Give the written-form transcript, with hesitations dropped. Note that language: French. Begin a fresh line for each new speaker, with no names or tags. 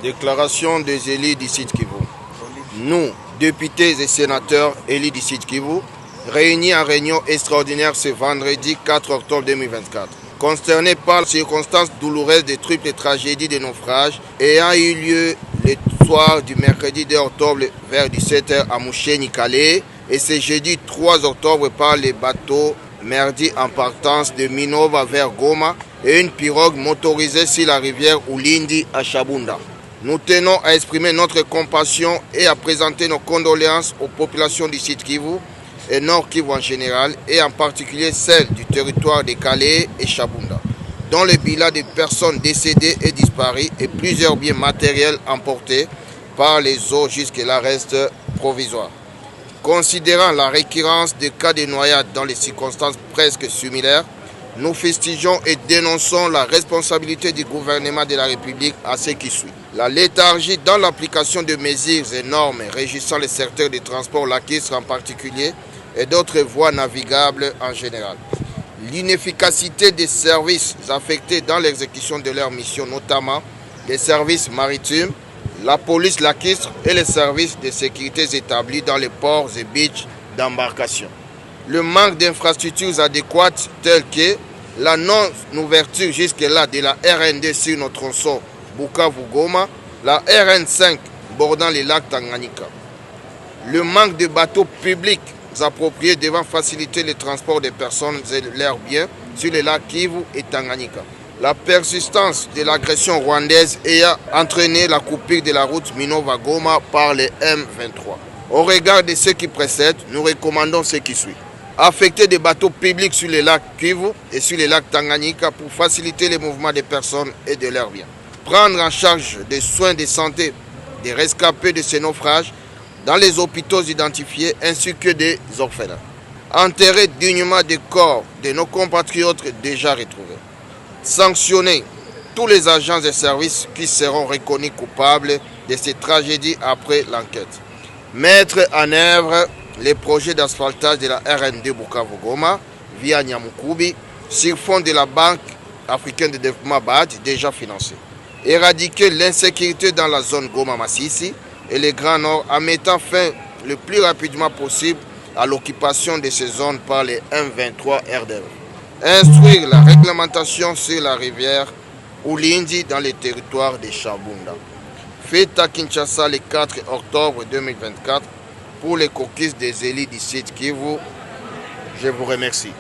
Déclaration des élus du Sud Kivu. Nous, députés et sénateurs élus du Sud Kivu, réunis en réunion extraordinaire ce vendredi 4 octobre 2024, consternés par les circonstances douloureuses des triples tragédies de naufrage ayant eu lieu le soir du mercredi 2 octobre vers 17h à Mouché-Nikale et ce jeudi 3 octobre par les bateaux merdi en partance de Minova vers Goma et une pirogue motorisée sur la rivière Ulindi à Chabunda. Nous tenons à exprimer notre compassion et à présenter nos condoléances aux populations du Sud Kivu et Nord Kivu en général et en particulier celles du territoire de Calais et Chabunda, dont le bilan de personnes décédées et disparues et plusieurs biens matériels emportés par les eaux jusque-là restent provisoires. Considérant la récurrence des cas de noyade dans les circonstances presque similaires, nous fustigeons et dénonçons la responsabilité du gouvernement de la République à ce qui suit. La léthargie dans l'application de mesures et normes régissant le secteur des transports lacustres en particulier et d'autres voies navigables en général. L'inefficacité des services affectés dans l'exécution de leurs missions, notamment les services maritimes, la police lacustre et les services de sécurité établis dans les ports et beaches d'embarcation. Le manque d'infrastructures adéquates telles que la non-ouverture jusque-là de la RN2 sur notre tronçon Bukavu-Goma, la RN5 bordant les lacs Tanganyika. Le manque de bateaux publics appropriés devant faciliter le transport des personnes et leurs biens sur les lacs Kivu et Tanganyika. La persistance de l'agression rwandaise ayant entraîné la coupure de la route Minova-Goma par les M23. Au regard de ce qui précède, nous recommandons ce qui suit. Affecter des bateaux publics sur les lacs Kivu et sur les lacs Tanganyika pour faciliter les mouvements des personnes et de leurs biens. Prendre en charge des soins de santé des rescapés de ces naufrages dans les hôpitaux identifiés ainsi que des orphelins. Enterrer dignement des corps de nos compatriotes déjà retrouvés. Sanctionner tous les agents et services qui seront reconnus coupables de ces tragédies après l'enquête. Mettre en œuvre les projets d'asphaltage de la RN2 Bukavu-Goma via Nyamukubi sur fond de la Banque africaine de développement BAD déjà financée. Éradiquer l'insécurité dans la zone Goma-Massissi et les Grands Nord en mettant fin le plus rapidement possible à l'occupation de ces zones par les M23 RDV. Instruire la réglementation sur la rivière Ulindi dans les territoires de Chabunda. Fête à Kinshasa le 4 octobre 2024 pour les caucus des élus du Sud Kivu. Je vous remercie.